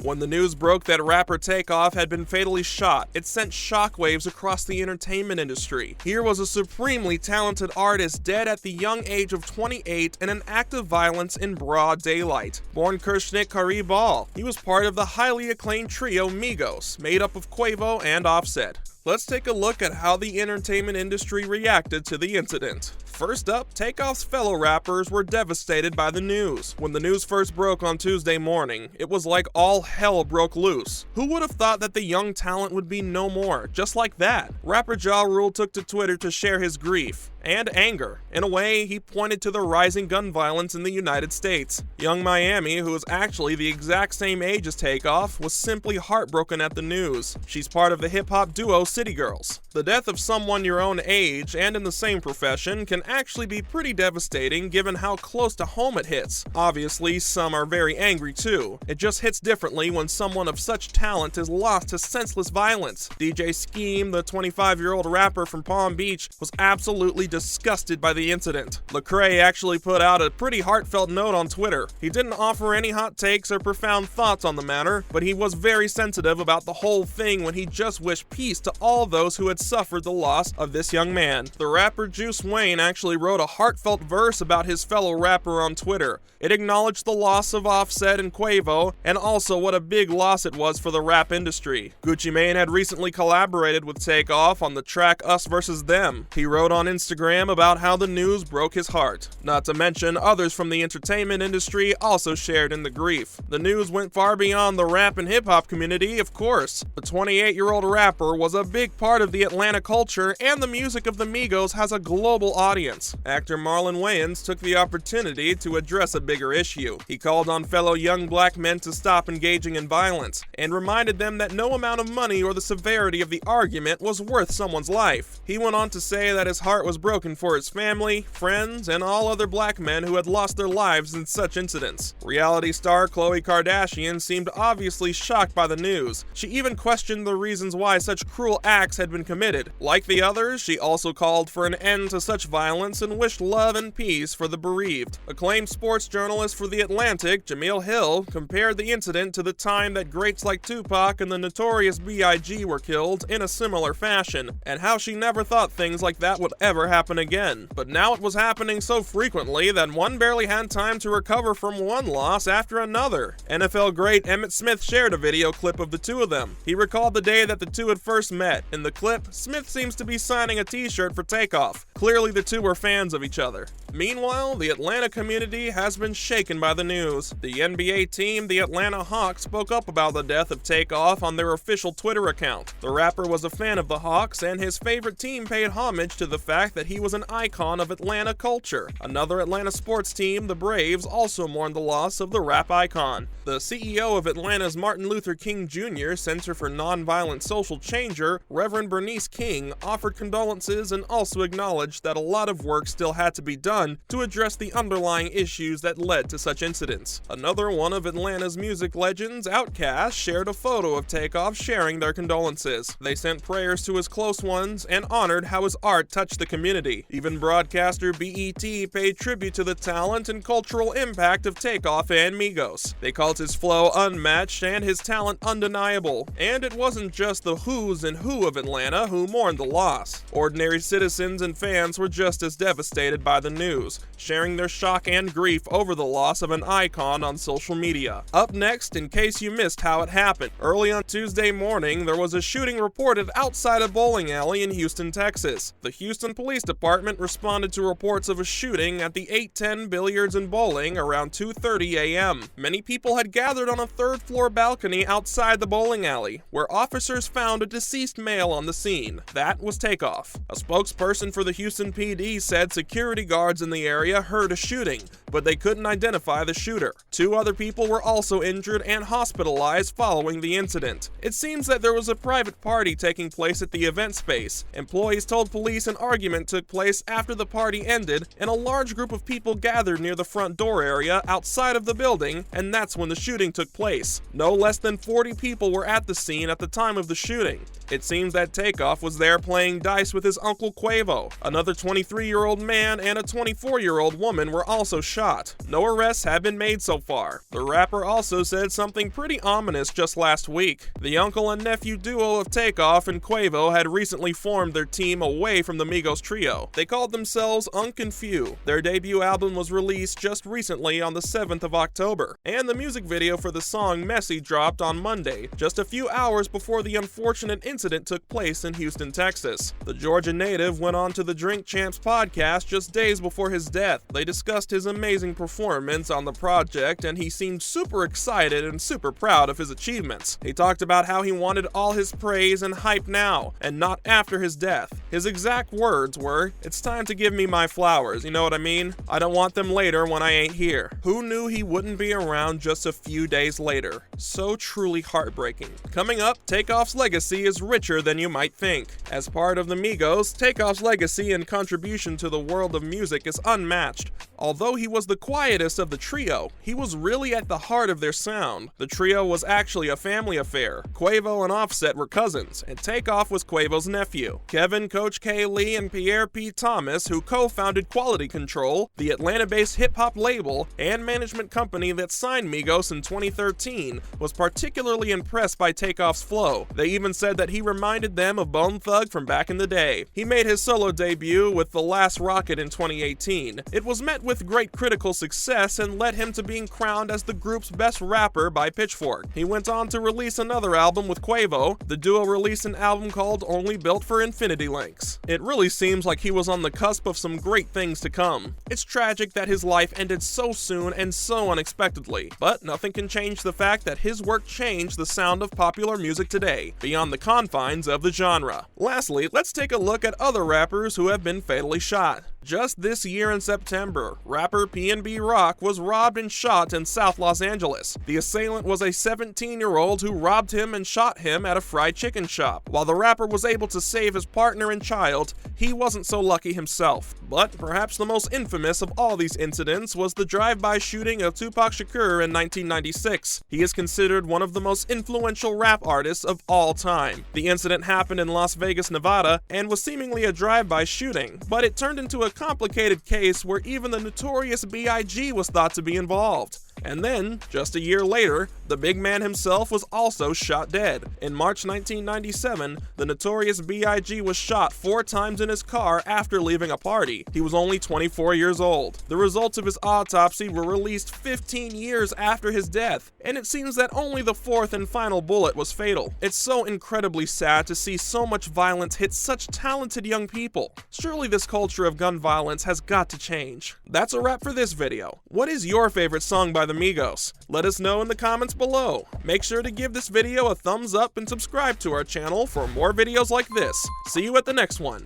When the news broke that rapper Takeoff had been fatally shot, it sent shockwaves across the entertainment industry. Here was a supremely talented artist dead at the young age of 28 in an act of violence in broad daylight. Born Krishnik Khari Ball, he was part of the highly acclaimed trio Migos, made up of Quavo and Offset. Let's take a look at how the entertainment industry reacted to the incident. First up, Takeoff's fellow rappers were devastated by the news. When the news first broke on Tuesday morning, it was like all hell broke loose. Who would have thought that the young talent would be no more, just like that? Rapper Ja Rule took to Twitter to share his grief and anger. In a way, he pointed to the rising gun violence in the United States. Young Miami, who is actually the exact same age as Takeoff, was simply heartbroken at the news. She's part of the hip-hop duo City Girls. The death of someone your own age and in the same profession can actually be pretty devastating given how close to home it hits. Obviously, some are very angry too. It just hits differently when someone of such talent is lost to senseless violence. DJ Scheme, the 25-year-old rapper from Palm Beach, was absolutely disgusted by the incident. Lecrae actually put out a pretty heartfelt note on Twitter. He didn't offer any hot takes or profound thoughts on the matter, but he was very sensitive about the whole thing when he just wished peace to all those who had suffered the loss of this young man. The rapper Juice Wayne actually wrote a heartfelt verse about his fellow rapper on Twitter. It acknowledged the loss of Offset and Quavo, and also what a big loss it was for the rap industry. Gucci Mane had recently collaborated with Takeoff on the track Us vs. Them. He wrote on Instagram about how the news broke his heart. Not to mention, others from the entertainment industry also shared in the grief. The news went far beyond the rap and hip-hop community, of course. The 28-year-old rapper was a big part of the Atlanta culture, and the music of the Migos has a global audience. Actor Marlon Wayans took the opportunity to address a bigger issue. He called on fellow young black men to stop engaging in violence, and reminded them that no amount of money or the severity of the argument was worth someone's life. He went on to say that his heart was broken for his family, friends, and all other black men who had lost their lives in such incidents. Reality star Khloe Kardashian seemed obviously shocked by the news. She even questioned the reasons why such cruel acts had been committed. Like the others, she also called for an end to such violence and wished love and peace for the bereaved. Acclaimed sports journalist for The Atlantic, Jameel Hill, compared the incident to the time that greats like Tupac and the Notorious B.I.G. were killed in a similar fashion, and how she never thought things like that would ever happen again. But now it was happening so frequently that one barely had time to recover from one loss after another. NFL great Emmitt Smith shared a video clip of the two of them. He recalled the day that the two had first met. In the clip, Smith seems to be signing a t-shirt for Takeoff. Clearly the two were fans of each other. Meanwhile, the Atlanta community has been shaken by the news. The NBA team, the Atlanta Hawks, spoke up about the death of Takeoff on their official Twitter account. The rapper was a fan of the Hawks, and his favorite team paid homage to the fact that he was an icon of Atlanta culture. Another Atlanta sports team, the Braves, also mourned the loss of the rap icon. The CEO of Atlanta's Martin Luther King Jr. Center for Nonviolent Social Changer, Reverend Bernice King, offered condolences and also acknowledged that a lot of work still had to be done to address the underlying issues that led to such incidents. Another one of Atlanta's music legends, Outkast, shared a photo of Takeoff sharing their condolences. They sent prayers to his close ones and honored how his art touched the community. Even broadcaster BET paid tribute to the talent and cultural impact of Takeoff and Migos. They called his flow unmatched and his talent undeniable. And it wasn't just the who's and who of Atlanta who mourned the loss. Ordinary citizens and fans were just as devastated by the news, sharing their shock and grief over the loss of an icon on social media. Up next, in case you missed how it happened, early on Tuesday morning, there was a shooting reported outside a bowling alley in Houston, Texas. The Houston Police Department responded to reports of a shooting at the 810 Billiards and Bowling around 2:30 a.m. Many people had gathered on a third-floor balcony outside the bowling alley, where officers found a deceased male on the scene. That was Takeoff. A spokesperson for the Houston PD said security guards in the area heard a shooting, but they couldn't identify the shooter. Two other people were also injured and hospitalized following the incident. It seems that there was a private party taking place at the event space. Employees told police an argument took took place after the party ended, and a large group of people gathered near the front door area outside of the building, and that's when the shooting took place. No less than 40 people were at the scene at the time of the shooting. It seems that Takeoff was there playing dice with his uncle Quavo. Another 23-year-old man and a 24-year-old woman were also shot. No arrests have been made so far. The rapper also said something pretty ominous just last week. The uncle and nephew duo of Takeoff and Quavo had recently formed their team away from the Migos trio. They called themselves Unconfused. Their debut album was released just recently on the 7th of October, and the music video for the song Messy dropped on Monday, just a few hours before the unfortunate incident took place in Houston, Texas. The Georgia native went on to the Drink Champs podcast just days before his death. They discussed his amazing performance on the project, and he seemed super excited and super proud of his achievements. He talked about how he wanted all his praise and hype now, and not after his death. His exact words were, "It's time to give me my flowers, you know what I mean? I don't want them later when I ain't here." Who knew he wouldn't be around just a few days later? So truly heartbreaking. Coming up, Takeoff's legacy is richer than you might think. As part of the Migos, Takeoff's legacy and contribution to the world of music is unmatched. Although he was the quietest of the trio, he was really at the heart of their sound. The trio was actually a family affair. Quavo and Offset were cousins, and Takeoff was Quavo's nephew. Kevin, Coach K. Lee, and Pierre P. Thomas, who co-founded Quality Control, the Atlanta-based hip-hop label and management company that signed Migos in 2013, was particularly impressed by Takeoff's flow. They even said that he reminded them of Bone Thug from back in the day. He made his solo debut with The Last Rocket in 2018. It was met with great critical success and led him to being crowned as the group's best rapper by Pitchfork. He went on to release another album with Quavo. The duo released an album called Only Built for Infinity Links. It really seems like he was on the cusp of some great things to come. It's tragic that his life ended so soon and so unexpectedly, but nothing can change the fact that his work changed the sound of popular music today, beyond the confines of the genre. Lastly, let's take a look at other rappers who have been fatally shot. Just this year in September, rapper PNB Rock was robbed and shot in South Los Angeles. The assailant was a 17-year-old who robbed him and shot him at a fried chicken shop. While the rapper was able to save his partner and child, he wasn't so lucky himself. But perhaps the most infamous of all these incidents was the drive-by shooting of Tupac Shakur in 1996. He is considered one of the most influential rap artists of all time. The incident happened in Las Vegas, Nevada, and was seemingly a drive-by shooting, but it turned into a complicated case where even the notorious B.I.G. was thought to be involved. And then, just a year later, the big man himself was also shot dead. In March 1997, the notorious B.I.G. was shot 4 times in his car after leaving a party. He was only 24 years old. The results of his autopsy were released 15 years after his death, and it seems that only the 4th and final bullet was fatal. It's so incredibly sad to see so much violence hit such talented young people. Surely this culture of gun violence has got to change. That's a wrap for this video. What is your favorite song by the Migos? Let us know in the comments below. Make sure to give this video a thumbs up and subscribe to our channel for more videos like this. See you at the next one.